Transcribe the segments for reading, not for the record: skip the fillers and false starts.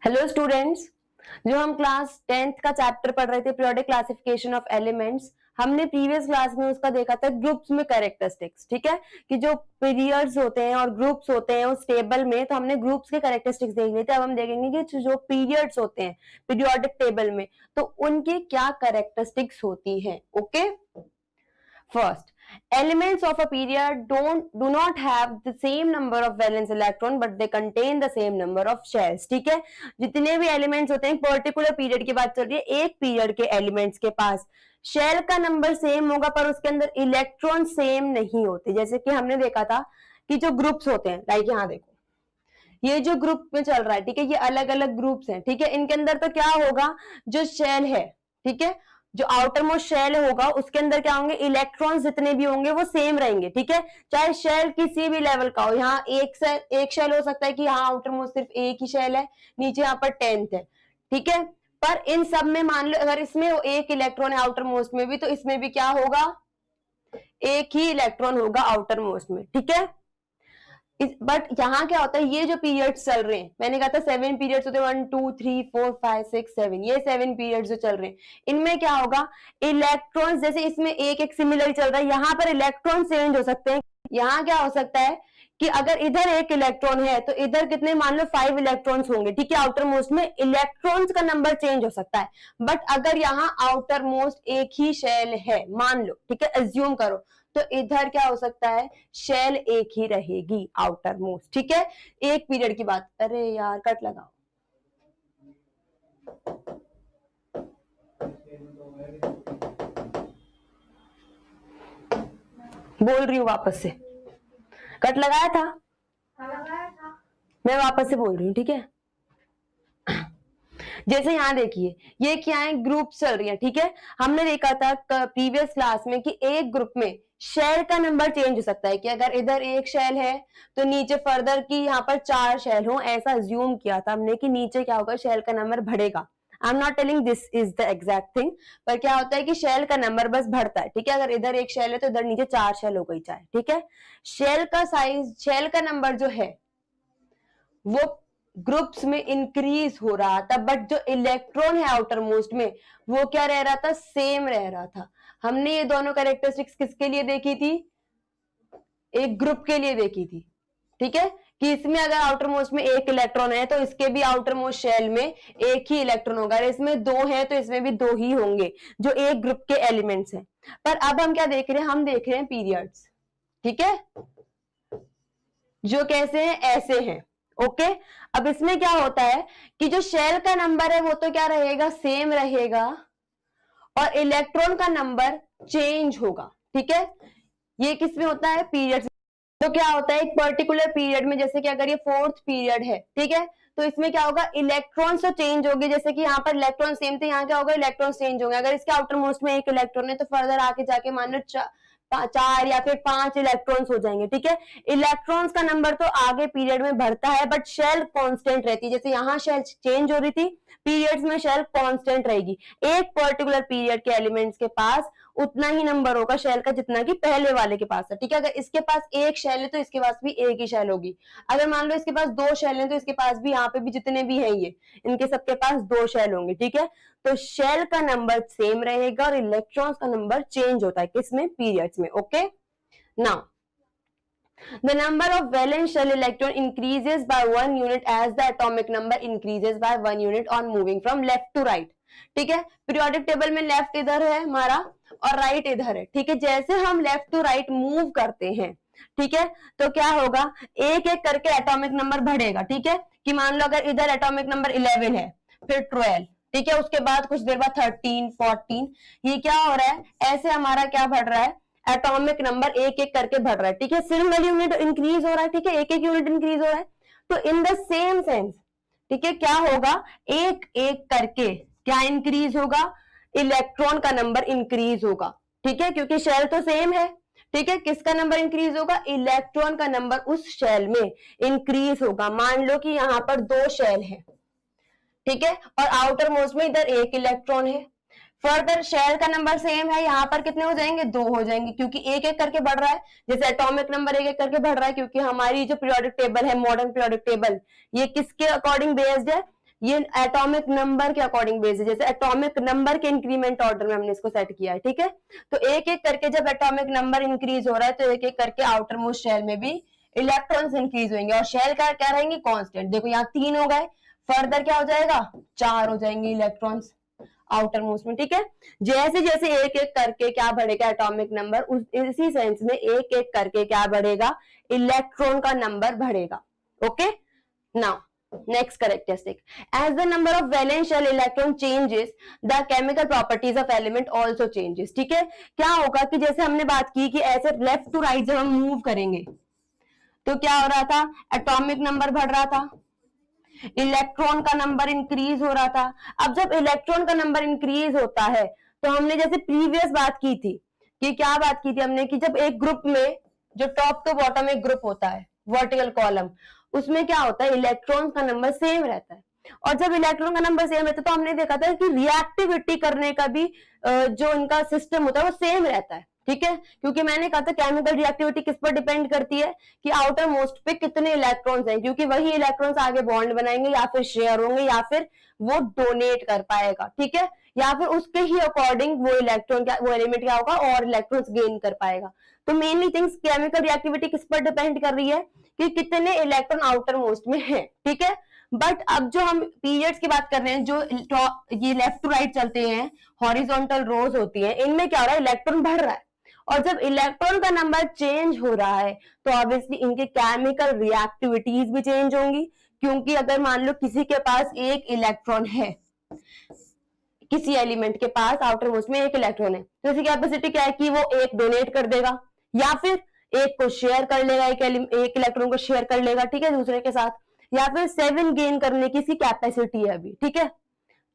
Hello students, जो हम class 10th का चैप्टर पढ़ रहे थे पीरियोडिक क्लासिफिकेशन ऑफ एलिमेंट्स, हमने प्रीवियस क्लास में उसका देखा था ग्रुप्स में कैरेक्टरिस्टिक्स। ठीक है कि जो पीरियड्स होते हैं और ग्रुप्स होते हैं उस टेबल में, तो हमने ग्रुप्स के कैरेक्टरिस्टिक्स देख लिए थे। अब हम देखेंगे कि जो पीरियड्स होते हैं पीरियोडिक टेबल में, तो उनकी क्या कैरेक्टरिस्टिक्स होती हैं। Okay, First, elements of a period do not have the same number of valence electron, but they contain the same number of shells. ठीक है, जितने भी एलिमेंट्स होते हैं, पर्टिकुलर पीरियड की बात चल रही है, एक पीरियड के एलिमेंट्स के पास शेल का नंबर सेम होगा पर उसके अंदर इलेक्ट्रॉन सेम नहीं होते। जैसे कि हमने देखा था कि जो ग्रुप्स होते हैं, लाइक यहाँ देखो, ये जो ग्रुप में चल रहा है, ठीक है, ये अलग अलग ग्रुप्स हैं। ठीक है, इनके अंदर तो क्या होगा, जो शेल है, ठीक है, जो आउटर मोस्ट शेल होगा उसके अंदर क्या होंगे, इलेक्ट्रॉन्स जितने भी होंगे वो सेम रहेंगे। ठीक है, चाहे शेल किसी भी लेवल का हो, यहाँ एक शेल हो सकता है कि यहाँ आउटर मोस्ट सिर्फ एक ही शेल है, नीचे यहाँ पर 10th है। ठीक है, पर इन सब में मान लो अगर इसमें एक इलेक्ट्रॉन है आउटर मोस्ट में भी, तो इसमें भी क्या होगा, एक ही इलेक्ट्रॉन होगा आउटर मोस्ट में। ठीक है, बट यहाँ क्या होता है, ये जो पीरियड्स चल रहे हैं, मैंने कहा था 7 पीरियड्स होते हैं, 1 2 3 4 5 6 7, ये 7 पीरियड्स जो चल रहे हैं, इनमें क्या होगा, इलेक्ट्रॉन्स जैसे इसमें एक एक सिमिलर चल रहा है, यहाँ पर इलेक्ट्रॉन चेंज हो सकते हैं। यहाँ क्या हो सकता है कि अगर इधर एक इलेक्ट्रॉन है तो इधर कितने, मान लो 5 इलेक्ट्रॉन्स होंगे। ठीक है, आउटर मोस्ट में इलेक्ट्रॉन्स का नंबर चेंज हो सकता है, बट अगर यहाँ आउटर मोस्ट एक ही शेल है, मान लो, ठीक है, अज्यूम करो, तो इधर क्या हो सकता है, शेल एक ही रहेगी आउटर मोस्ट। ठीक है, एक पीरियड की बात, अरे यार कट लगाओ, बोल रही हूँ वापस से, कट लगाया था, मैं वापस से बोल रही हूँ। ठीक है, जैसे यहाँ देखिए, ये क्या है, ग्रुप चल रही है। ठीक है, हमने देखा था प्रीवियस क्लास में कि एक ग्रुप में शेल का नंबर चेंज हो सकता है, कि अगर इधर एक शेल है तो नीचे फर्दर की यहाँ पर 4 शेल हो, ऐसा अज्यूम किया था हमने कि नीचे क्या होगा, शेल का नंबर बढ़ेगा। I am not telling this is the exact thing, पर क्या होता है कि शेल का नंबर बस बढ़ता है। ठीक है, अगर इधर एक शेल है तो इधर नीचे 4 शेल हो गई चाहे। ठीक है, शेल का साइज, शेल का नंबर जो है वो ग्रुप्स में इंक्रीज हो रहा था, बट जो इलेक्ट्रॉन है आउटर मोस्ट में वो क्या रह रहा था, सेम रह रहा था। हमने ये दोनों कैरेक्टरिस्टिक्स किसके लिए देखी थी, एक ग्रुप के लिए देखी थी। ठीक है, कि इसमें अगर आउटर मोस्ट में एक इलेक्ट्रॉन है तो इसके भी आउटर मोस्ट शेल में एक ही इलेक्ट्रॉन होगा, इसमें 2 है तो इसमें भी 2 ही होंगे, जो एक ग्रुप के एलिमेंट्स हैं। पर अब हम क्या देख रहे हैं, हम देख रहे हैं पीरियड्स। ठीक है, जो कैसे हैं, ऐसे हैं। ओके, अब इसमें क्या होता है कि जो शेल का नंबर है वो तो क्या रहेगा, सेम रहेगा, और इलेक्ट्रॉन का नंबर चेंज होगा। ठीक है, ये किसमें होता है, पीरियड्स। तो क्या होता है, एक पर्टिकुलर पीरियड में, जैसे कि अगर ये 4th पीरियड है, ठीक है, तो इसमें क्या होगा, इलेक्ट्रॉन्स तो चेंज होंगे। जैसे कि यहाँ पर इलेक्ट्रॉन सेम थे, यहाँ क्या होगा, इलेक्ट्रॉन चेंज होंगे। अगर इसके आउटर मोस्ट में एक इलेक्ट्रॉन है तो फर्दर आके जाके मान लो 4 या फिर 5 इलेक्ट्रॉन्स हो जाएंगे। ठीक है, इलेक्ट्रॉन्स का नंबर तो आगे पीरियड में बढ़ता है, बट शेल कांस्टेंट रहती है। जैसे यहाँ शेल चेंज हो रही थी, पीरियड्स में शेल कांस्टेंट रहेगी। एक पर्टिकुलर पीरियड के एलिमेंट्स के पास उतना ही नंबर होगा शेल का जितना कि पहले वाले के पास है। ठीक है, अगर इसके पास एक शेल है तो इसके पास भी एक ही शेल होगी। अगर मान लो इसके पास 2 शेल है तो इसके पास भी, यहाँ पे भी जितने भी हैं ये, इनके सबके पास 2 शेल होंगे। ठीक है, तो शेल का नंबर सेम रहेगा और इलेक्ट्रॉन्स का नंबर चेंज होता है, किसमें, पीरियड्स में। Okay, now the number of valence shell electron increases by 1 unit as the atomic number increases by 1 unit on moving from left to right. ठीक है, पीरियोडिक टेबल में लेफ्ट इधर है हमारा और राइट इधर है। ठीक है, जैसे हम लेफ्ट टू राइट मूव करते हैं, ठीक है, तो क्या होगा, एक एक करके एटॉमिक नंबर बढ़ेगा। ठीक है, कि मान लो अगर इधर एटॉमिक नंबर 11 है, फिर 12, ठीक है, उसके बाद कुछ देर बाद 13 14, ये क्या हो रहा है, ऐसे हमारा क्या बढ़ रहा है, एटॉमिक नंबर एक एक करके बढ़ रहा है। ठीक है, सिंगल यूनिट इंक्रीज हो रहा है। ठीक है, एक एक यूनिट इंक्रीज हो रहा है। तो इन द सेम सेंस, ठीक है, क्या होगा, एक एक करके क्या इंक्रीज होगा, इलेक्ट्रॉन का नंबर इंक्रीज होगा। ठीक है, क्योंकि शेल तो सेम है। ठीक है, किसका नंबर इंक्रीज होगा, इलेक्ट्रॉन का नंबर उस शेल में इंक्रीज होगा। मान लो कि यहाँ पर 2 शेल है, ठीक है, और आउटर मोस्ट में इधर एक इलेक्ट्रॉन है। फर्दर शेल का नंबर सेम है, यहाँ पर कितने हो जाएंगे, 2 हो जाएंगे, क्योंकि एक एक करके बढ़ रहा है। जैसे एटॉमिक नंबर एक एक करके बढ़ रहा है, क्योंकि हमारी जो पीरियोडिक टेबल है, मॉडर्न पीरियोडिक टेबल, ये किसके अकॉर्डिंग बेस्ड है, ये एटॉमिक नंबर के अकॉर्डिंग बेस है, जैसे एटॉमिक नंबर के इंक्रीमेंट ऑर्डर में हमने इसको सेट किया है, ठीक है। तो एक एक करके जब एटॉमिक नंबर इंक्रीज हो रहा है तो एक एक करके आउटर मोस्ट शेल में भी इलेक्ट्रॉन्स इंक्रीज होंगे और शेल का क्या रहेंगे, कांस्टेंट। देखो यहाँ 3 हो गए, फर्दर क्या हो जाएगा, 4 हो जाएंगे इलेक्ट्रॉन्स आउटर मोस्ट में, ठीक है। जैसे जैसे एक एक करके क्या बढ़ेगा एटॉमिक नंबर, इसी सेंस में एक एक करके क्या बढ़ेगा, इलेक्ट्रॉन का नंबर बढ़ेगा। Okay, now next characteristic, as the number of valence shell electron changes the chemical properties of element also changes। ठीक है, क्या होगा कि जैसे हमने बात की कि ऐसे लेफ्ट टू राइट जब हम मूव करेंगे तो क्या हो रहा था, एटॉमिक नंबर बढ़ रहा था, इलेक्ट्रॉन का नंबर इंक्रीज हो रहा था। अब जब इलेक्ट्रॉन का नंबर इंक्रीज होता है तो हमने जैसे प्रीवियस बात की थी कि क्या बात की थी हमने कि जब एक ग्रुप में जो टॉप टू बॉटम एक ग्रुप होता है वर्टिकल कॉलम, उसमें क्या होता है, इलेक्ट्रॉन का नंबर सेम रहता है। और जब इलेक्ट्रॉन का नंबर सेम रहता है तो हमने देखा था कि रिएक्टिविटी करने का भी जो इनका सिस्टम होता है वो सेम रहता है, ठीक है। क्योंकि मैंने कहा था केमिकल रिएक्टिविटी किस पर डिपेंड करती है कि आउटर मोस्ट पे कितने इलेक्ट्रॉन्स हैं, क्योंकि वही इलेक्ट्रॉन्स आगे बॉन्ड बनाएंगे या फिर शेयर होंगे या फिर वो डोनेट कर पाएगा, ठीक है, या फिर उसके ही अकॉर्डिंग वो इलेक्ट्रॉन क्या, वो एलिमेंट क्या होगा और इलेक्ट्रॉन्स गेन कर पाएगा। तो मेनली थिंग्स केमिकल रिएक्टिविटी किस पर डिपेंड कर रही है कि कितने इलेक्ट्रॉन आउटर मोस्ट में है, ठीक है। बट अब जो हम पीरियड्स की बात कर रहे हैं, जो ये लेफ्ट टू राइट चलते हैं, हॉरिजॉन्टल रोज होती है, इनमें क्या हो रहा है, इलेक्ट्रॉन बढ़ रहा है। और जब इलेक्ट्रॉन का नंबर चेंज हो रहा है तो ऑब्वियसली इनके केमिकल रिएक्टिविटीज भी चेंज होंगी, क्योंकि अगर मान लो किसी के पास एक इलेक्ट्रॉन है, किसी एलिमेंट के पास आउटर मोस्ट में एक इलेक्ट्रॉन है, तो इसकी कैपेसिटी क्या है कि वो एक डोनेट कर देगा या फिर एक को शेयर कर लेगा, एक इलेक्ट्रॉन को शेयर कर लेगा, ठीक है, दूसरे के साथ, या फिर 7 गेन करने की इसकी कैपेसिटी है अभी, ठीक है।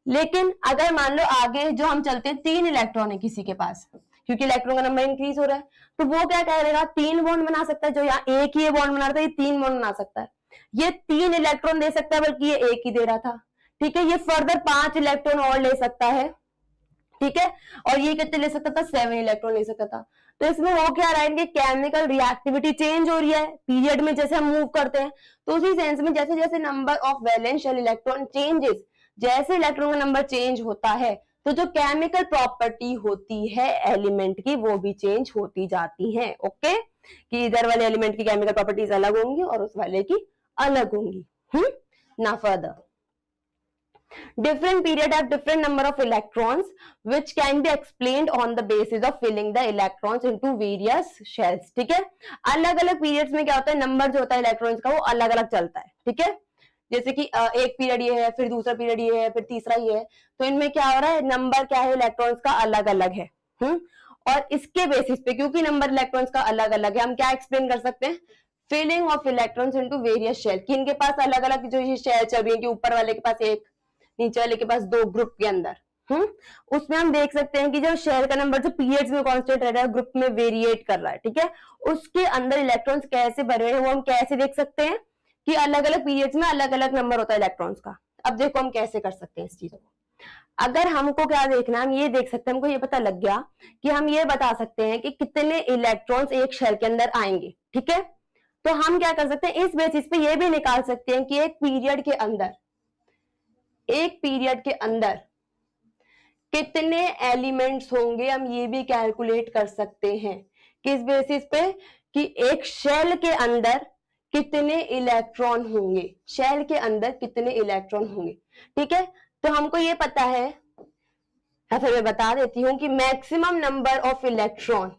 लेकिन अगर मान लो आगे जो हम चलते हैं 3 इलेक्ट्रॉन है किसी के पास, क्योंकि इलेक्ट्रॉन का नंबर इंक्रीज हो रहा है, तो वो क्या करेगा, 3 बॉन्ड बना सकता है। जो यहाँ एक ही बॉन्ड बना रहा था, ये 3 बॉन्ड बना सकता है, ये 3 इलेक्ट्रॉन दे सकता है, बल्कि ये एक ही दे रहा था, ठीक है। ये फर्दर 5 इलेक्ट्रॉन और ले सकता है, ठीक है, और ये कितने ले सकता था, 7 इलेक्ट्रॉन ले सकता था। तो इसमें हो क्या रहा है, इनकी केमिकल रिएक्टिविटी चेंज हो रही है पीरियड में जैसे हम मूव करते हैं। तो उसी सेंस में जैसे जैसे number of valence shell electron changes, जैसे इलेक्ट्रॉन का नंबर चेंज होता है तो जो केमिकल प्रॉपर्टी होती है एलिमेंट की वो भी चेंज होती जाती है। ओके, कि इधर वाले एलिमेंट की केमिकल प्रॉपर्टीज अलग होंगी और उस वाले की अलग होंगी। ना further, different period have different number of electrons which can be explained on the basis of filling the electrons into various shells। ठीक है, अलग अलग periods में क्या होता है, नंबर जो होता है इलेक्ट्रॉन्स का वो अलग अलग चलता है, ठीक है। जैसे कि एक पीरियड ये है, फिर दूसरा पीरियड ये है, फिर तीसरा ये है, तो इनमें क्या हो रहा है, नंबर क्या है इलेक्ट्रॉन्स का अलग अलग है। और इसके बेसिस पे, क्योंकि नंबर इलेक्ट्रॉन्स का अलग अलग है, हम क्या एक्सप्लेन कर सकते हैं, filling of electrons into various shell, कि इनके पास अलग अलग जो ये शेल चल रही है कि ऊपर वाले के पास एक, नीचे वाले के पास 2 ग्रुप के अंदर, उसमें हम देख सकते हैं कि जो शेल का नंबर जो पीरियड्स में कांस्टेंट रह रहा है, ग्रुप में वेरिएट कर रहा है, ठीक है। उसके अंदर इलेक्ट्रॉन्स कैसे भरे हैं वो हम कैसे देख सकते हैं कि अलग अलग पीरियड्स में अलग अलग नंबर होता है इलेक्ट्रॉन्स का। अब देखो हम कैसे कर सकते हैं इस चीज को। अगर हमको क्या देखना, हम ये देख सकते हैं, हमको ये पता लग गया कि हम ये बता सकते हैं कि कितने इलेक्ट्रॉन्स एक शेल के अंदर आएंगे, ठीक है। तो हम क्या कर सकते हैं, इस बेसिस पे ये भी निकाल सकते हैं कि एक पीरियड के अंदर कितने एलिमेंट्स होंगे, हम ये भी कैलकुलेट कर सकते हैं। किस बेसिस पे, कि एक शेल के अंदर कितने इलेक्ट्रॉन होंगे, शेल के अंदर कितने इलेक्ट्रॉन होंगे, ठीक है। तो हमको ये पता है, या फिर मैं बता देती हूं कि मैक्सिमम नंबर ऑफ इलेक्ट्रॉन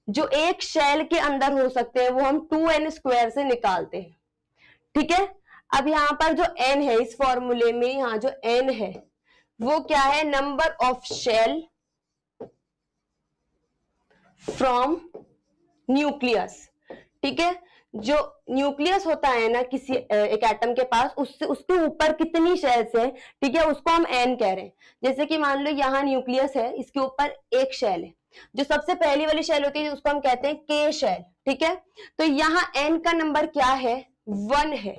जो एक शेल के अंदर हो सकते हैं वो हम 2n² से निकालते हैं, ठीक है। अब यहां पर जो n है इस फॉर्मूले में, यहां जो n है वो क्या है, number of shell from nucleus, ठीक है। जो न्यूक्लियस होता है ना किसी एक एटम के पास, उससे उसके ऊपर कितनी शेल्स है, ठीक है, उसको हम n कह रहे हैं। जैसे कि मान लो यहाँ न्यूक्लियस है, इसके ऊपर एक शेल है, जो सबसे पहली वाली शेल होती है उसको हम कहते हैं k शेल, ठीक है। तो यहाँ n का नंबर क्या है, 1 है।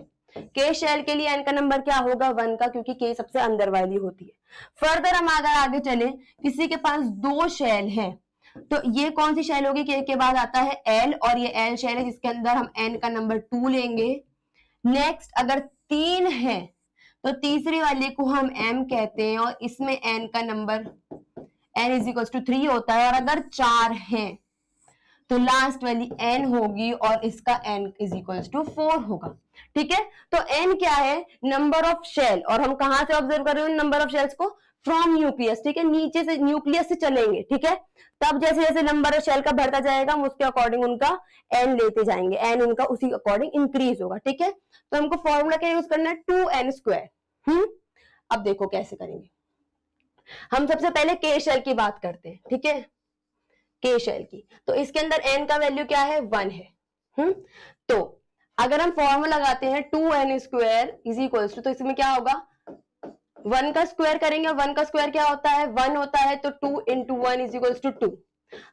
k शेल के लिए n का नंबर क्या होगा, 1 का, क्योंकि k सबसे अंदर वाली होती है। फर्दर हम अगर आगे चले, किसी के पास 2 शेल है, तो ये कौन सी शेल होगी, k के बाद आता है l, और ये l शेल है जिसके अंदर हम n का नंबर 2 लेंगे। नेक्स्ट अगर 3 है तो तीसरी वाले को हम m कहते हैं और इसमें n का number n is equal to 3 होता है, और अगर 4 हैं तो लास्ट वाली n होगी और इसका n इज इक्वल टू 4 होगा। ठीक है, तो n क्या है, नंबर ऑफ शेल, और हम कहां से ऑब्जर्व कर रहे हैं नंबर ऑफ शेल्स को, फ्रॉम न्यूक्लियस। ठीक है, नीचे से न्यूक्लियस से चलेंगे। ठीक है, तब जैसे जैसे नंबर ऑफ शेल का बढ़ता जाएगा हम उसके अकॉर्डिंग उनका n लेते जाएंगे, n उनका उसी अकॉर्डिंग इंक्रीज होगा। ठीक है, तो हमको फॉर्मूला क्या यूज करना है, 2n²। अब देखो कैसे करेंगे। हम सबसे पहले के शेल की बात करते हैं। ठीक है, के शेल की, तो इसके अंदर n का वैल्यू क्या है, 1 है। तो अगर हम फॉर्मूला लगाते हैं 2n² इज इक्वल टू, तो इसमें क्या होगा, 1 का स्क्वायर करेंगे, और 1 का स्क्वायर क्या होता है, 1 होता है, तो 2 इंटू 1 इज इक्वल टू 2।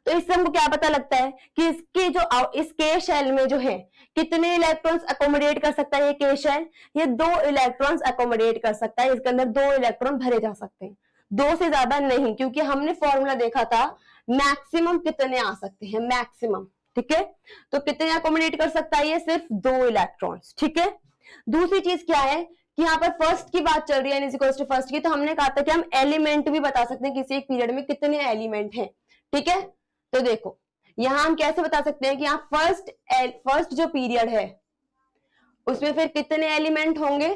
तो इससे हमको क्या पता लगता है कि इसके जो इस के शेल में जो है कितने इलेक्ट्रॉन्स अकोमोडेट कर सकता है ये के शेल, ये 2 इलेक्ट्रॉन्स अकोमोडेट कर सकता है, इसके अंदर 2 इलेक्ट्रॉन भरे जा सकते हैं, 2 से ज्यादा नहीं, क्योंकि हमने फॉर्मूला देखा था मैक्सिमम कितने आ सकते हैं, मैक्सिमम। ठीक है, तो कितने अकोमोडेट कर सकता है ये, सिर्फ 2 इलेक्ट्रॉन्स। ठीक है, दूसरी चीज क्या है कि यहाँ पर फर्स्ट की बात चल रही है, n is equal to first की, तो हमने कहा था कि हम एलिमेंट भी बता सकते हैं किसी एक पीरियड में कितने एलिमेंट हैं। ठीक है, तो देखो यहां हम कैसे बता सकते हैं कि यहाँ फर्स्ट जो पीरियड है उसमें फिर कितने एलिमेंट होंगे,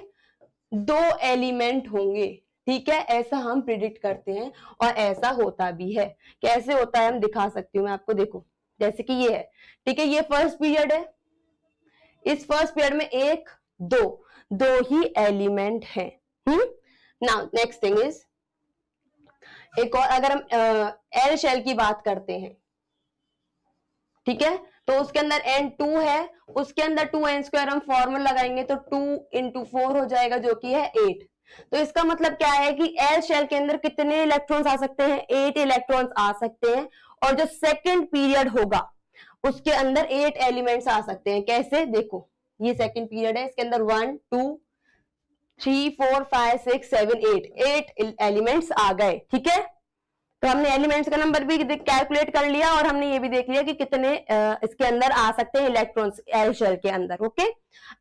2 एलिमेंट होंगे। ठीक है, ऐसा हम प्रिडिक्ट करते हैं और ऐसा होता भी है। कैसे होता है हम दिखा सकती हूँ मैं आपको, देखो जैसे कि ये है। ठीक है, ये फर्स्ट पीरियड है, इस फर्स्ट पीरियड में 1 2 ही एलिमेंट है। नाउ नेक्स्ट थिंग इज, एक और अगर हम एल शेल की बात करते हैं, ठीक है, तो उसके अंदर n2 है, उसके अंदर 2n² हम फॉर्मूला लगाएंगे तो 2 इंटू 4 हो जाएगा, जो कि है 8। तो इसका मतलब क्या है कि एल शेल के अंदर कितने इलेक्ट्रॉन्स आ सकते हैं, 8 इलेक्ट्रॉन्स आ सकते हैं, और जो सेकंड पीरियड होगा उसके अंदर 8 एलिमेंट्स आ सकते हैं। कैसे, देखो ये सेकंड पीरियड है, इसके अंदर 1 2 3 4 5 6 7 8 एलिमेंट्स आ गए। ठीक है, तो हमने एलिमेंट्स का नंबर भी कैलकुलेट कर लिया और हमने ये भी देख लिया कि कितने इसके अंदर आ सकते हैं इलेक्ट्रॉन्स एल शेल के अंदर। ओके,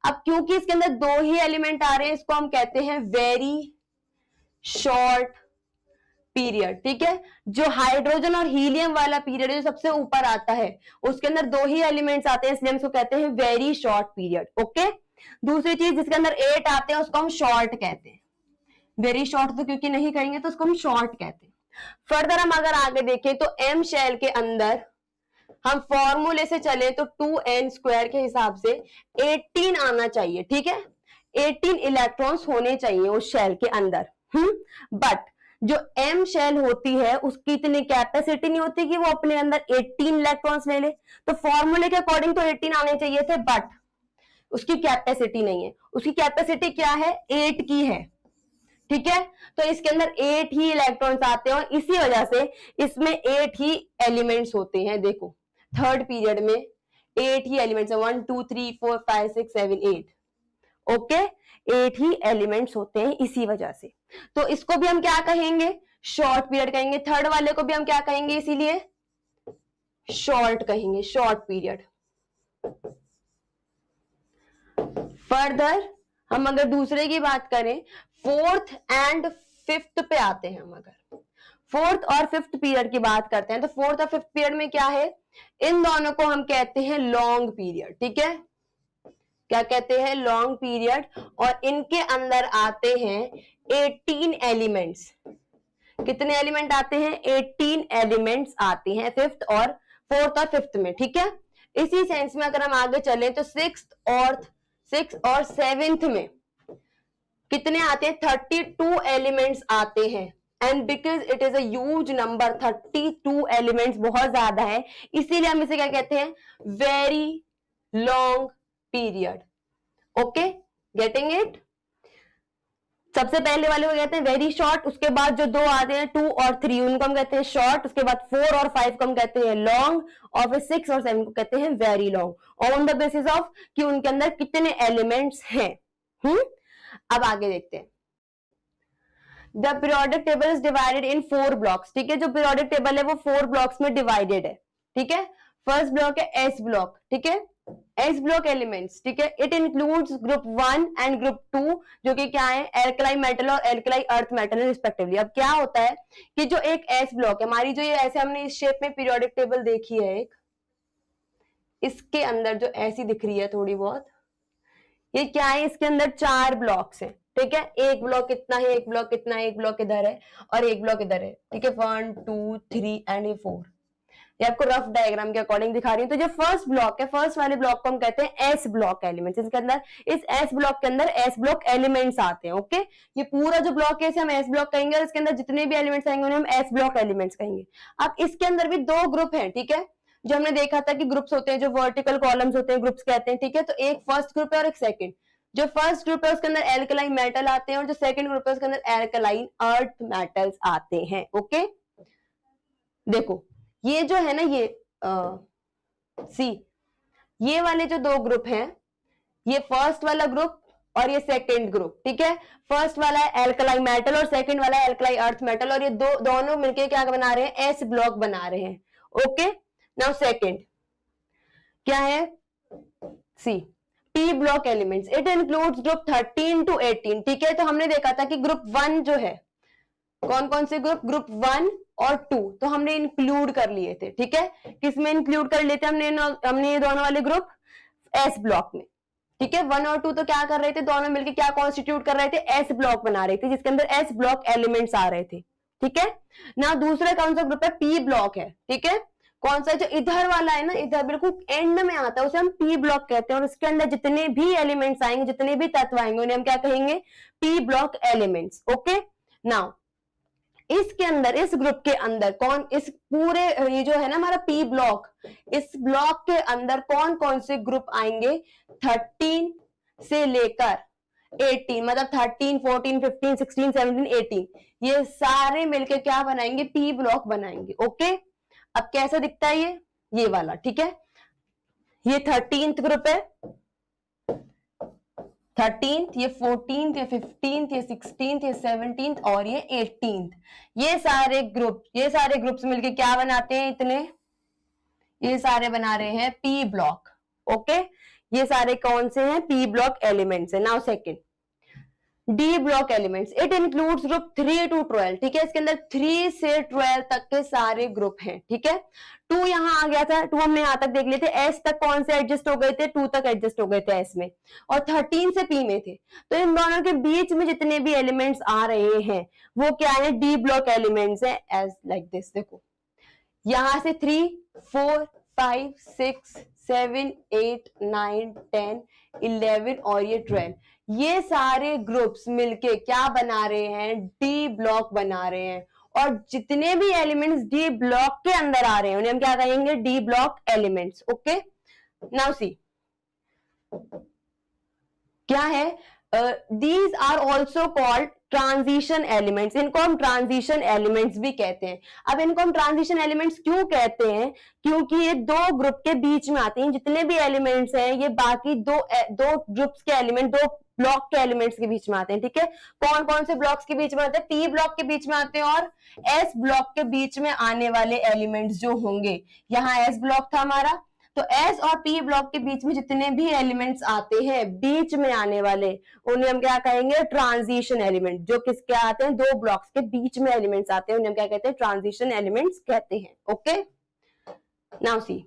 अब क्योंकि इसके अंदर 2 ही एलिमेंट आ रहे हैं, इसको हम कहते हैं वेरी शॉर्ट पीरियड। ठीक है, जो हाइड्रोजन और हीलियम वाला पीरियड जो सबसे ऊपर आता है उसके अंदर 2 ही एलिमेंट्स आते हैं, इसलिए हम इसको कहते हैं वेरी शॉर्ट पीरियड। ओके, दूसरी चीज जिसके अंदर 8 आते हैं उसको हम शॉर्ट कहते हैं, वेरी शॉर्ट तो क्योंकि नहीं कहेंगे तो उसको हम शॉर्ट कहते हैं। फर्दर हम अगर आगे देखें तो एम शेल के अंदर हम फॉर्मूले से चले तो 2n² के हिसाब से 18 आना चाहिए। ठीक है, 18 इलेक्ट्रॉन्स होने चाहिए उस शेल के अंदर। बट जो एम शेल होती है उसकी इतनी कैपेसिटी नहीं होती कि वो अपने अंदर 18 इलेक्ट्रॉन्स ले ले। तो फॉर्मूले के अकॉर्डिंग तो 18 आने चाहिए थे, बट उसकी कैपेसिटी नहीं है। उसकी कैपेसिटी क्या है, 8 की है। ठीक है, तो इसके अंदर 8 ही इलेक्ट्रॉन्स आते हैं और इसी वजह से इसमें 8 ही एलिमेंट्स होते हैं। देखो थर्ड पीरियड में 8 ही एलिमेंट्स है, 1 2 3 4 5 6 7 8। ओके, 8 ही एलिमेंट्स होते हैं इसी वजह से। तो इसको भी हम क्या कहेंगे, शॉर्ट पीरियड कहेंगे। थर्ड वाले को भी हम क्या कहेंगे, इसीलिए शॉर्ट कहेंगे, शॉर्ट पीरियड। फर्दर हम अगर दूसरे की बात करें, फोर्थ एंड फिफ्थ पे आते हैं। हम अगर फोर्थ और फिफ्थ पीरियड की बात करते हैं तो फोर्थ और फिफ्थ पीरियड में क्या है, इन दोनों को हम कहते हैं लॉन्ग पीरियड। ठीक है, क्या कहते हैं, लॉन्ग पीरियड, और इनके अंदर आते हैं 18 एलिमेंट्स। कितने एलिमेंट आते हैं, 18 एलिमेंट्स आते हैं फिफ्थ और फोर्थ और फिफ्थ में। ठीक है, इसी सेंस में अगर हम आगे चलें तो सिक्स और सेवेंथ में कितने आते हैं, 32 एलिमेंट्स आते हैं। And because it is a huge number, 32 elements बहुत ज्यादा है, इसीलिए हम इसे क्या कहते हैं, very long period. Okay, getting it. सबसे पहले वाले को कहते हैं वेरी शॉर्ट, उसके बाद जो 2 आते हैं 2 और 3 उनको हम कहते हैं शॉर्ट, उसके बाद 4 और 5 को हम कहते हैं लॉन्ग, और फिर 6 और 7 को कहते हैं very long, on the basis of कि उनके अंदर कितने एलिमेंट्स हैं। अब आगे देखते हैं। The periodic table is divided in 4 blocks. ठीक है, जो पीरियोडिक टेबल है वो 4 ब्लॉक्स में डिवाइडेड है। ठीक है, फर्स्ट ब्लॉक है एस ब्लॉक। ठीक है, एस ब्लॉक एलिमेंट्स, ठीक है, it includes group 1 and group 2, जो कि क्या है, एल्कलाई मेटल और एल्कलाई अर्थ मेटल रिस्पेक्टिवली। अब क्या होता है कि जो एक एस ब्लॉक है हमारी, जो ये ऐसे हमने इस शेप में पीरियोडिक टेबल देखी है एक, इसके अंदर जो ऐसी दिख रही है थोड़ी बहुत, ये क्या है, इसके अंदर 4 ब्लॉक्स हैं, ठीक है, एक ब्लॉक इतना है, एक ब्लॉक इतना है, एक ब्लॉक इधर है और एक ब्लॉक इधर है, ठीक है, 1 2 3 एंड ये 4। ये आपको रफ डायग्राम के अकॉर्डिंग दिखा रही हूँ। तो जो फर्स्ट ब्लॉक है, फर्स्ट वाले ब्लॉक को हम कहते हैं एस ब्लॉक एलिमेंट्स। इसके अंदर, इस एस ब्लॉक के अंदर एस ब्लॉक एलिमेंट्स आते हैं। ओके, ये पूरा जो ब्लॉक है इसे हम एस ब्लॉक कहेंगे और इसके अंदर जितने भी एलिमेंट्स आएंगे उन्हें हम एस ब्लॉक एलिमेंट्स कहेंगे। अब इसके अंदर भी 2 ग्रुप है, ठीक है, जो हमने देखा था कि ग्रुप्स होते हैं, जो वर्टिकल कॉलम्स होते हैं ग्रुप्स कहते हैं, ठीक है। तो एक फर्स्ट ग्रुप है और एक सेकंड। जो फर्स्ट ग्रुप है उसके अंदर एल्कलाइन मेटल आते हैं और जो सेकंड ग्रुप है उसके अंदर एल्कलाइन अर्थ मेटल्स आते हैं। ओके, देखो ये जो है ना, ये सी, ये वाले जो 2 ग्रुप हैं, ये फर्स्ट वाला ग्रुप और ये सेकंड ग्रुप, ठीक है। फर्स्ट वाला है एल्कलाई मेटल और सेकंड वाला है एल्कलाई अर्थ मेटल, और ये दोनों मिलके क्या बना रहे हैं, एस ब्लॉक बना रहे हैं। ओके, नाउ सेकंड क्या है, see, p block elements, it includes group 13 to 18, ठीक है। तो हमने देखा था कि ग्रुप 1 जो है, कौन कौन से ग्रुप, ग्रुप 1 और 2 तो हमने इंक्लूड कर लिए थे, ठीक है। किसमें इंक्लूड कर लेते हमने ये दोनों वाले ग्रुप एस ब्लॉक में, ठीक है। 1 और 2 तो क्या कर रहे थे, दोनों मिलकर क्या कॉन्स्टिट्यूट कर रहे थे, एस ब्लॉक बना रहे थे, जिसके अंदर एस ब्लॉक एलिमेंट्स आ रहे थे, ठीक है ना। दूसरा कौन सा ग्रुप है, पी ब्लॉक है, ठीक है। कौन सा, जो इधर वाला है ना, इधर बिल्कुल एंड में आता है, उसे हम पी ब्लॉक कहते हैं, और इसके अंदर जितने भी एलिमेंट्स आएंगे, जितने भी तत्व आएंगे, उन्हें हम क्या कहेंगे, P block elements. Okay, now इसके अंदर, इस ग्रुप के अंदर कौन, इस पूरे ये जो है ना हमारा पी ब्लॉक, इस ब्लॉक के अंदर कौन कौन से ग्रुप आएंगे, 13 से लेकर 18, मतलब 13 14 15 16 17 18, ये सारे मिलके क्या बनाएंगे, पी ब्लॉक बनाएंगे। ओके, अब कैसा दिखता है ये वाला, ठीक है। ये 13th ग्रुप है, 13th, ये 14th, ये 15th, ये 16th, ये 17th और ये 18th। ये सारे ग्रुप्स मिलके क्या बनाते हैं, इतने, ये सारे बना रहे हैं पी ब्लॉक। ओके, ये सारे कौन से हैं, पी ब्लॉक एलिमेंट्स है। Now second, D block elements, it includes group 3 to 12, ठीक है। इसके अंदर 3 से 12 तक के सारे ग्रुप हैं, ठीक है। 2 यहां आ गया था, 2 हमने यहां तक देख लिए थे, एस तक कौन से एडजस्ट हो गए थे, 2 तक एडजस्ट हो गए थे एस में, और 13 से पी में थे। तो इन दोनों के बीच में जितने भी एलिमेंट्स आ रहे हैं वो क्या है, डी ब्लॉक एलिमेंट्स है, एज लाइक दिस। देखो यहां से 3 4 5 6 7 8 9 10 11 और ये 12, ये सारे ग्रुप्स मिलके क्या बना रहे हैं, डी ब्लॉक बना रहे हैं। और जितने भी एलिमेंट्स डी ब्लॉक के अंदर आ रहे हैं उन्हें हम क्या कहेंगे, D block elements. Okay, now see क्या है, these are also called transition elements, इनको हम ट्रांजिशन एलिमेंट्स भी कहते हैं। अब इनको हम ट्रांजिशन एलिमेंट्स क्यों कहते हैं, क्योंकि ये 2 ग्रुप के बीच में आते हैं, जितने भी एलिमेंट्स हैं ये बाकी दो ग्रुप्स के एलिमेंट, 2 ब्लॉक के एलिमेंट्स के बीच में आते हैं, ठीक है। कौन कौन से ब्लॉक्स के बीच में आते हैं, पी ब्लॉक के बीच में आते हैं और एस ब्लॉक के बीच में आने वाले एलिमेंट्स जो होंगे, यहाँ एस ब्लॉक था हमारा, तो एस और पी ब्लॉक के बीच में जितने भी एलिमेंट्स आते हैं, बीच में आने वाले, उन्हें हम क्या कहेंगे, ट्रांजिशन एलिमेंट। जो किसके आते हैं, 2 ब्लॉक्स के बीच में एलिमेंट्स आते हैं, उन्हें हम क्या कहते हैं, ट्रांजिशन एलिमेंट्स कहते हैं। Okay, now see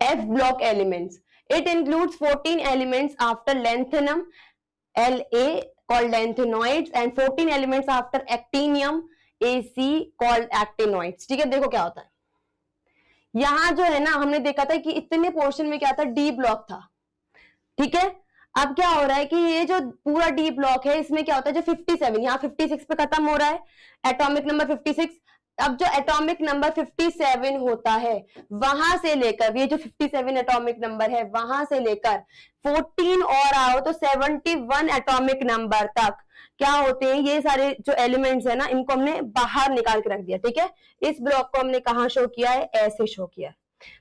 F block elements, it includes 14 elements after lanthanum La called lanthanoids and 14 elements after actinium Ac called actinoids, ठीक है। देखो क्या होता है, यहां जो है ना हमने देखा था कि इतने पोर्शन में क्या था, डी ब्लॉक था, ठीक है। अब क्या हो रहा है कि ये जो पूरा डी ब्लॉक है इसमें क्या होता है, जो 57 यहाँ 56 पे खत्म हो रहा है, एटॉमिक नंबर 56। अब जो एटॉमिक नंबर 57 होता है वहां से लेकर, ये जो 57 एटॉमिक नंबर है वहां से लेकर 14 और आओ तो 71 एटॉमिक नंबर तक क्या होते हैं, ये सारे जो एलिमेंट्स है ना इनको हमने बाहर निकाल के रख दिया, ठीक है। इस ब्लॉक को हमने कहां शो किया है, ऐसे शो किया है।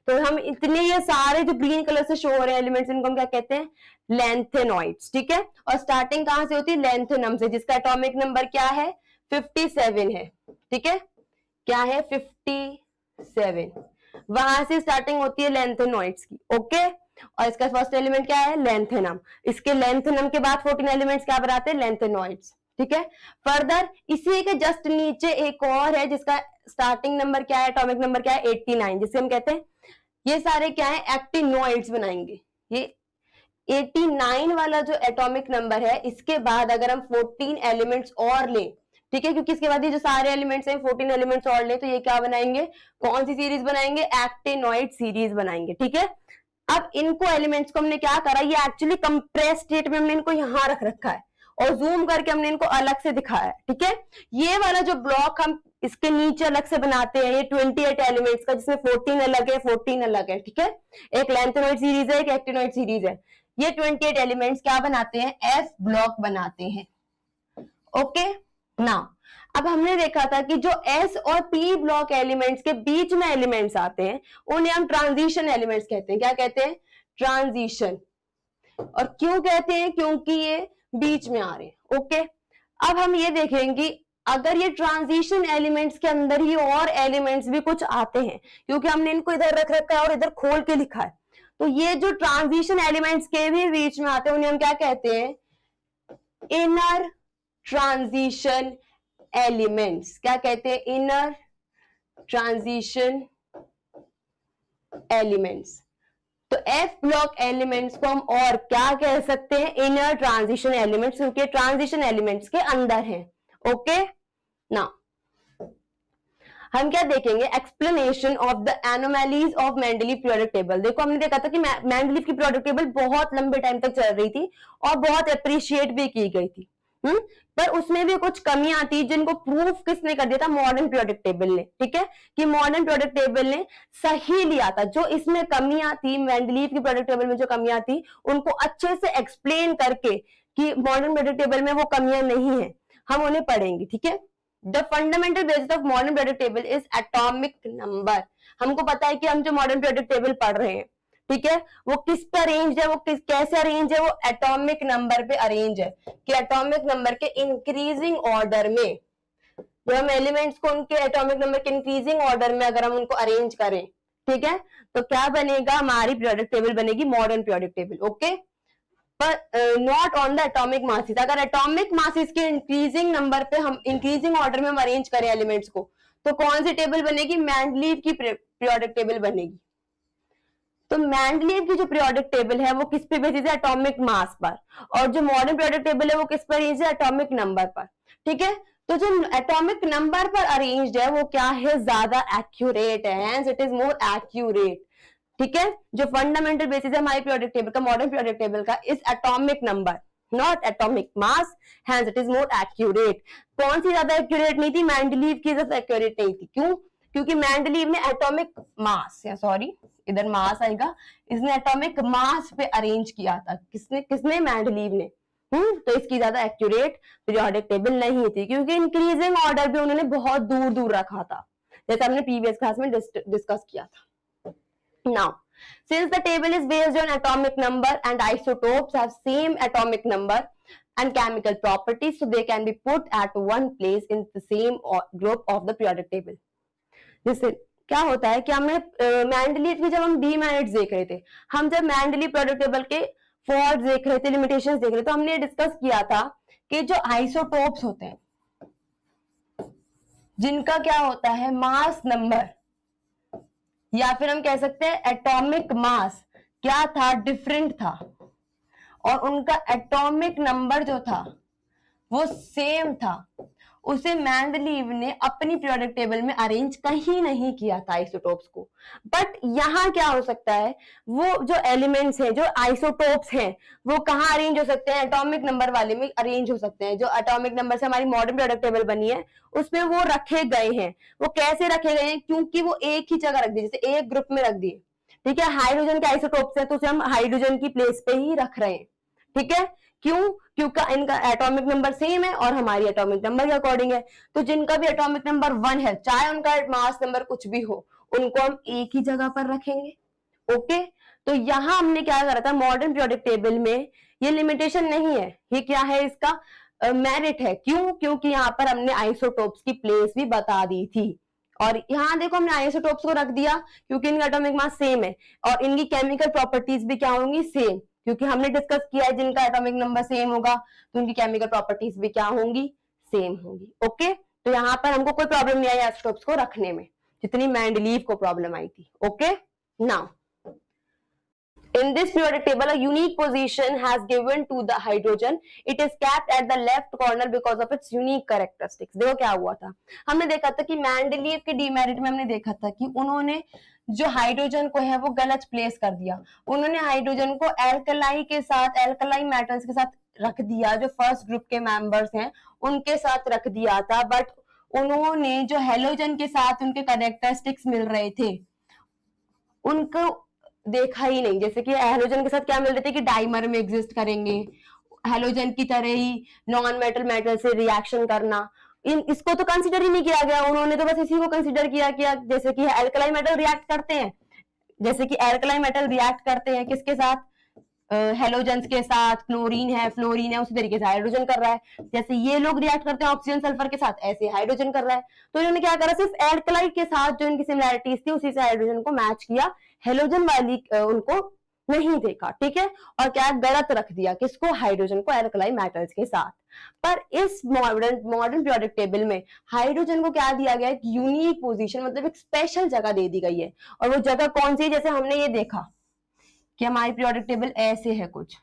तो हम इतने ये सारे जो ग्रीन कलर से शो हो रहे हैं एलिमेंट्स, इनको हम क्या कहते हैं, लैंथेनॉइड्स, ठीक है। और स्टार्टिंग कहां से होती है, लैंथेनम से, जिसका एटॉमिक नंबर क्या है, 57 है, ठीक है। क्या है, 57। वहां से स्टार्टिंग होती है लेंथेनॉइड्स की, ओके। और इसका फर्स्ट एलिमेंट क्या है, लेंथेनम। इसके लेंथेनम के बाद 14 एलिमेंट्स क्या बनाते हैं, लेंथेनॉइड्स, ठीक है। फर्दर इसी के जस्ट नीचे एक और है जिसका स्टार्टिंग नंबर क्या है, एटॉमिक नंबर क्या है, 89, जिसे हम कहते हैं, ये सारे क्या है, एक्टिनॉइड्स बनाएंगे। ये 89 वाला जो एटॉमिक नंबर है, इसके बाद अगर हम 14 एलिमेंट्स और लें, ठीक है, क्योंकि इसके बाद ये जो सारे एलिमेंट्स हैं 14 एलिमेंट्स और लें, तो ये क्या बनाएंगे, कौन सी सीरीज बनाएंगे, एक्टिनॉइड सीरीज बनाएंगे, ठीक है। अब इनको एलिमेंट्स को हमने क्या करा, ये एक्चुअली कंप्रेस स्टेट में हमने इनको यहां रख रखा है और जूम करके हमने इनको अलग से दिखाया है, ठीक है। ये वाला जो ब्लॉक हम इसके नीचे अलग से बनाते हैं, ये 28 एलिमेंट्स का, जिसमें 14 अलग है, 14 अलग है, ठीक है। एक लेंथेनॉइड सीरीज है, एक एक्टिनॉइड सीरीज है। ये 28 एलिमेंट्स क्या बनाते हैं, एफ ब्लॉक बनाते हैं, ओके ना। अब हमने देखा था कि जो एस और पी ब्लॉक एलिमेंट्स के बीच में एलिमेंट्स आते हैं उन्हें हम ट्रांजिशन एलिमेंट्स कहते हैं। क्या कहते हैं, ट्रांजिशन। और क्यों कहते हैं, क्योंकि ये बीच में आ रहे हैं, ओके। अब हम ये देखेंगे अगर ये ट्रांजिशन एलिमेंट्स के अंदर ही और एलिमेंट्स भी कुछ आते हैं, क्योंकि हमने इनको इधर रख रखा है और इधर खोल के लिखा है, तो ये जो ट्रांजिशन एलिमेंट्स के भी बीच में आते हैं उन्हें हम क्या कहते हैं, इनर ट्रांजिशन एलिमेंट्स। क्या कहते हैं, इनर ट्रांजिशन एलिमेंट्स। तो एफ ब्लॉक एलिमेंट्स को हम और क्या कह सकते हैं, इनर ट्रांजिशन एलिमेंट्स, क्योंकि ट्रांजिशन एलिमेंट्स के अंदर हैं, ओके ना। हम क्या देखेंगे, explanation of the anomalies of Mendeleev periodic table. देखो हमने देखा था कि मेंडलीव की पीरियोडिक टेबल बहुत लंबे टाइम तक चल रही थी और बहुत अप्रिशिएट भी की गई थी, पर उसमें भी कुछ कमियां थी जिनको प्रूफ किसने कर दिया था, मॉडर्न पीरियोडिक टेबल ने, ठीक है, कि मॉडर्न पीरियोडिक टेबल ने सही लिया था। जो इसमें कमियां थी, मेंडलीव की पीरियोडिक टेबल में जो कमियां थी उनको अच्छे से एक्सप्लेन करके कि मॉडर्न पीरियोडिक टेबल में वो कमियां नहीं है, हम उन्हें पढ़ेंगे, ठीक है। The fundamental basis of modern periodic table is atomic number. हमको पता है कि हम जो मॉडर्न पीरियोडिक टेबल पढ़ रहे हैं, ठीक है, वो किस पे अरेंज है, वो कैसे अरेंज है, वो एटॉमिक नंबर पे अरेंज है, कि एटॉमिक नंबर के इंक्रीजिंग ऑर्डर में, जब हम एलिमेंट्स को उनके एटॉमिक नंबर के इंक्रीजिंग ऑर्डर में अगर हम उनको अरेंज करें, ठीक है, तो क्या बनेगा, हमारी पीरियोडिक टेबल बनेगी मॉडर्न पीरियोडिक टेबल, ओके। पर not on the atomic masses. अगर एटॉमिक मासेस के इंक्रीजिंग नंबर पे हम इंक्रीजिंग ऑर्डर में हम अरेंज करें एलिमेंट्स को, तो कौन सी टेबल बनेगी, मेंडलीव की पीरियोडिक टेबल बनेगी। तो मेंडलीव की जो पीरियोडिक टेबल है वो किस पे बेसिस है, एटॉमिक मास पर, और जो मॉडर्न पीरियोडिक टेबल है वो किस पर अरेंज है, एटॉमिक नंबर पर, ठीक है। तो जो एटॉमिक नंबर पर अरेंज्ड है वो क्या है, ज्यादा एक्यूरेट है, hence it is more accurate, ठीक है। जो फंडामेंटल बेसिस है हमारी पीरियोडिक टेबल का, मॉडर्न पीरियोडिक टेबल का, is atomic number not atomic mass, hence it is more accurate. कौन सी ज्यादा एक्यूरेट नहीं थी, मेंडलीव की ज्यादा एक्यूरेट नहीं थी। क्यों, क्योंकि मेंडलीव ने एटॉमिक मास, या सॉरी इधर मास आएगा, इसने एटॉमिक मास पे अरेंज किया था, किसने मेंडलीव ने, तो इसकी ज्यादा एक्यूरेट पीरियोडिक टेबल नहीं थी, क्योंकि इंक्रीजिंग ऑर्डर भी उन्होंने बहुत दूर दूर रखा था, जैसे हमने प्रीवियस क्लास में डिस्कस किया था। Now, since the table is based on atomic number and isotopes have same atomic number and chemical properties, so they can be put at one place in the same group of the periodic table. जैसे क्या होता है कि हमने Mendeleev की जब हम D-merits देख रहे थे, हम जब मेंडलीव पीरियोडिक टेबल के फॉल्ट देख रहे थे, लिमिटेशंस देख रहे थे, तो हमने डिस्कस किया था कि जो आइसोटोप्स होते हैं जिनका क्या होता है, मास नंबर, या फिर हम कह सकते हैं एटॉमिक मास क्या था, डिफरेंट था, और उनका एटॉमिक नंबर जो था वो सेम था, उसे मेंडलीव ने अपनी पीरियोडिक टेबल में अरेंज कहीं नहीं किया था आइसोटोप्स को। बट यहां क्या हो सकता है, वो जो एलिमेंट्स हैं, जो आइसोटोप्स हैं, वो कहां अरेंज हो सकते हैं, एटॉमिक नंबर वाले में अरेंज हो सकते हैं। जो एटॉमिक नंबर से हमारी मॉडर्न पीरियोडिक टेबल बनी है उसमें वो रखे गए हैं। वो कैसे रखे गए हैं, क्योंकि वो एक ही जगह रख दिए, जैसे एक ग्रुप में रख दिए, ठीक है। हाइड्रोजन के आइसोटोप्स हैं तो उसे हम हाइड्रोजन की प्लेस पे ही रख रहे हैं, ठीक है। क्यों, क्योंकि इनका एटॉमिक नंबर सेम है और हमारी एटॉमिक नंबर के अकॉर्डिंग है। तो जिनका भी एटॉमिक नंबर 1 है, चाहे उनका मास नंबर कुछ भी हो, उनको हम एक ही जगह पर रखेंगे, ओके। तो यहां हमने क्या करा था, मॉडर्न पीरियोडिक टेबल में ये लिमिटेशन नहीं है, ये क्या है, इसका मेरिट है। क्यों, क्योंकि यहाँ पर हमने आइसोटोप्स की प्लेस भी बता दी थी, और यहाँ देखो हमने आइसोटोप्स को रख दिया क्योंकि इनका एटॉमिक मास सेम है और इनकी केमिकल प्रॉपर्टीज भी क्या होंगी, सेम, क्योंकि हमने डिस्कस किया है जिनका एटॉमिक नंबर सेम होगा तो उनकी केमिकल प्रॉपर्टीज भी क्या होंगी, सेम होंगी। ओके, तो यहाँ पर हमको कोई प्रॉब्लम नहीं आई आइसोटोप्स को रखने में, जितनी मेंडलीव को प्रॉब्लम आई थी। Okay, now in this periodic table a unique position has given to the hydrogen. It is kept at the left corner because of its unique characteristics. देखो क्या हुआ था, हमने देखा था कि मेंडलीव के डीमेरिट में हमने देखा था कि उन्होंने जो हाइड्रोजन को है वो गलत प्लेस कर दिया। उन्होंने हाइड्रोजन को एल्कलाई के साथ, एल्कलाई मेटल्स के साथ रख दिया, जो फर्स्ट ग्रुप के मेंबर्स हैं उनके साथ रख दिया था, बट उन्होंने जो हेलोजन के साथ उनके कैरेक्टरिस्टिक्स मिल रहे थे उनको देखा ही नहीं। जैसे कि हेलोजन के साथ क्या मिल रहे थे कि डाइमर में एग्जिस्ट करेंगे, हेलोजन की तरह ही नॉन मेटल मेटल से रिएक्शन करना, इसको तो कंसीडर ही नहीं किया गया। उन्होंने तो बस इसी को कंसीडर किया जैसे कि एल्कलाई मेटल रिएक्ट करते हैं, जैसे कि एल्कलाई मेटल रिएक्ट करते हैं किसके साथ, हेलोजेंस के साथ, फ्लोरीन है उसी तरीके से हाइड्रोजन कर रहा है, जैसे ये लोग रिएक्ट करते हैं ऑक्सीजन सल्फर के साथ, ऐसे हाइड्रोजन कर रहा है। तो इन्होंने क्या करा, सिर्फ एल्कलाई के साथ जो इनकी सिमिलैरिटीज थी उसी से हाइड्रोजन को मैच किया, हेलोजन वाली उनको नहीं देखा, ठीक है, और क्या गलत रख दिया किसको, हाइड्रोजन को एल्कलाई मेटल्स के साथ। पर इस मॉडर्न पीरियोडिक टेबल में हाइड्रोजन को क्या दिया गया है, यूनिक पोजीशन, मतलब एक स्पेशल जगह दे दी गई है। और वो जगह कौन सी, जैसे हमने ये देखा कि हमारी पीरियोडिक टेबल ऐसे है कुछ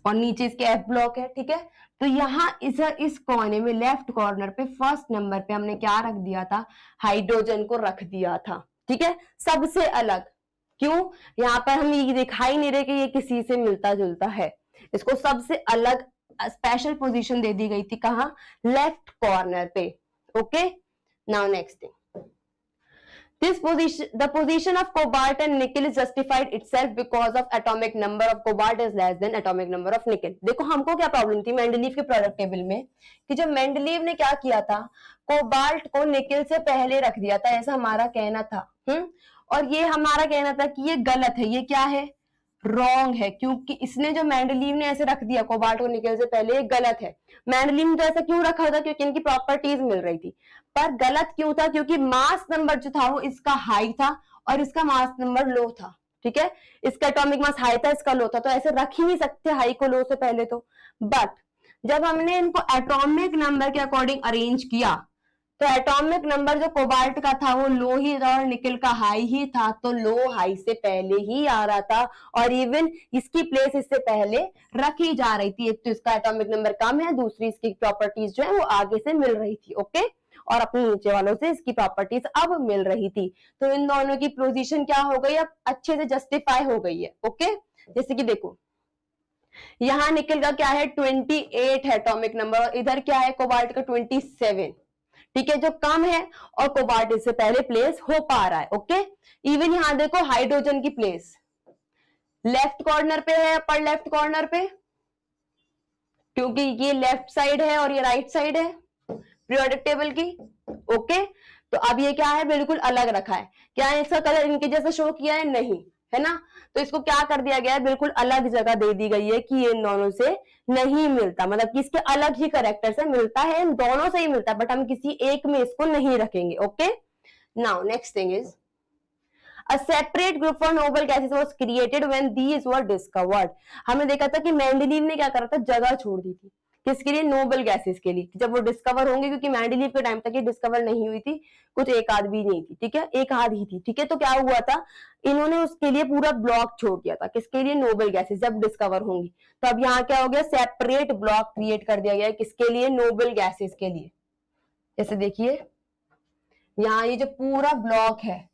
और नीचे इसके एफ ब्लॉक है, ठीक है, तो यहाँ इस कोने में लेफ्ट कॉर्नर पे फर्स्ट नंबर पे हमने क्या रख दिया था, हाइड्रोजन को रख दिया था, ठीक है, सबसे अलग। क्यों, यहाँ पर हम ये दिखाई नहीं रहे कि ये किसी से मिलता जुलता है, इसको सबसे अलग स्पेशल पोजीशन दे दी गई थी, कहाँ, लेफ्ट कॉर्नर पे। Okay, now next thing, the position of cobalt and nickel is justified itself because of atomic number of cobalt is less than atomic number of nickel. देखो हमको क्या प्रॉब्लम थी Mendeleev के product table में कि जब Mendeleev ने क्या किया था, कोबाल्ट को निकल से पहले रख दिया था, ऐसा हमारा कहना था। और ये हमारा कहना था कि ये गलत है, ये क्या है, रॉन्ग है, क्योंकि इसने जो मेंडलीव ने ऐसे रख दिया कोबाल्ट को निकल से पहले, ये गलत है। मेंडलीव ने तो ऐसा क्यों रखा था, क्योंकि इनकी प्रॉपर्टीज मिल रही थी। पर गलत क्यों था, क्योंकि मास नंबर जो था वो इसका हाई था और इसका मास नंबर लो था, ठीक है, इसका एटॉमिक मास हाई था, इसका लो था, तो ऐसे रख ही नहीं सकते हाई को लो से पहले तो। बट जब हमने इनको एटॉमिक नंबर के अकॉर्डिंग अरेंज किया तो एटॉमिक नंबर जो कोबाल्ट का था वो लो ही था और निकल का हाई ही था, तो लो हाई से पहले ही आ रहा था और इवन इसकी प्लेस इससे पहले रखी जा रही थी। एक तो इसका एटॉमिक नंबर कम है, दूसरी इसकी प्रॉपर्टीज जो है वो आगे से मिल रही थी, ओके, और अपने नीचे वालों से इसकी प्रॉपर्टीज अब मिल रही थी, तो इन दोनों की पोजीशन क्या हो गई, अब अच्छे से जस्टिफाई हो गई है। ओके, जैसे कि देखो यहाँ निकल का क्या है 28 है एटॉमिक नंबर और इधर क्या है कोबाल्ट का 27, ठीक है, जो कम है और कोबाल्ट इससे पहले प्लेस हो पा रहा है। ओके, इवन यहां देखो हाइड्रोजन की प्लेस लेफ्ट कॉर्नर पे है, अपर लेफ्ट कॉर्नर पे, क्योंकि ये लेफ्ट साइड है और ये राइट साइड है पीरियोडिक टेबल की। ओके, तो अब ये क्या है, बिल्कुल अलग रखा है, क्या है, इसका कलर इनके जैसा शो किया है, नहीं है ना, तो इसको क्या कर दिया गया है, बिल्कुल अलग जगह दे दी गई है कि ये इन दोनों से नहीं मिलता, मतलब कि इसके अलग ही कैरेक्टर से मिलता है, इन दोनों से ही मिलता है, बट हम किसी एक में इसको नहीं रखेंगे। Okay, now next thing is A separate group for noble gases was created when these were discovered. हमने देखा था कि मेंडलीव ने क्या करा था, जगह छोड़ दी थी किसके लिए, नोबल गैसेस के लिए, जब वो डिस्कवर होंगे, क्योंकि मेंडलीव के टाइम तक ये डिस्कवर नहीं हुई थी, कुछ एक आध भी नहीं थी, ठीक है, एक आध ही थी, ठीक है, तो क्या हुआ था, इन्होंने उसके लिए पूरा ब्लॉक छोड़ दिया था, किसके लिए, नोबल गैसेस जब डिस्कवर होंगी। तो अब यहाँ क्या हो गया, सेपरेट ब्लॉक क्रिएट कर दिया गया है, किसके लिए, नोबल गैसेस के लिए। जैसे देखिए यहाँ ये जो पूरा ब्लॉक है,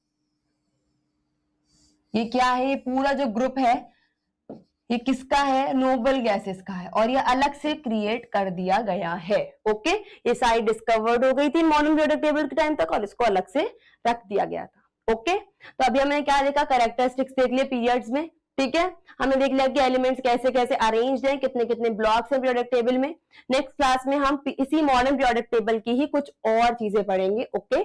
ये क्या है, ये पूरा जो ग्रुप है ये किसका है, नोबल गैसेस का है, और ये अलग से क्रिएट कर दिया गया है। ओके, ये सारी डिस्कवर्ड हो गई थी मॉडर्न पीरियोडिक टेबल के टाइम तक और इसको अलग से रख दिया गया था। ओके, तो अभी हमने क्या देखा, कैरेक्टरिस्टिक्स देख लिए पीरियड्स में, ठीक है, हमने देख लिया कि एलिमेंट्स कैसे कैसे अरेंज्ड हैं, कितने कितने ब्लॉक्स हैं पीरियोडिक टेबल में। नेक्स्ट क्लास में हम इसी मॉडर्न पीरियोडिक टेबल की ही कुछ और चीजें पढ़ेंगे। ओके।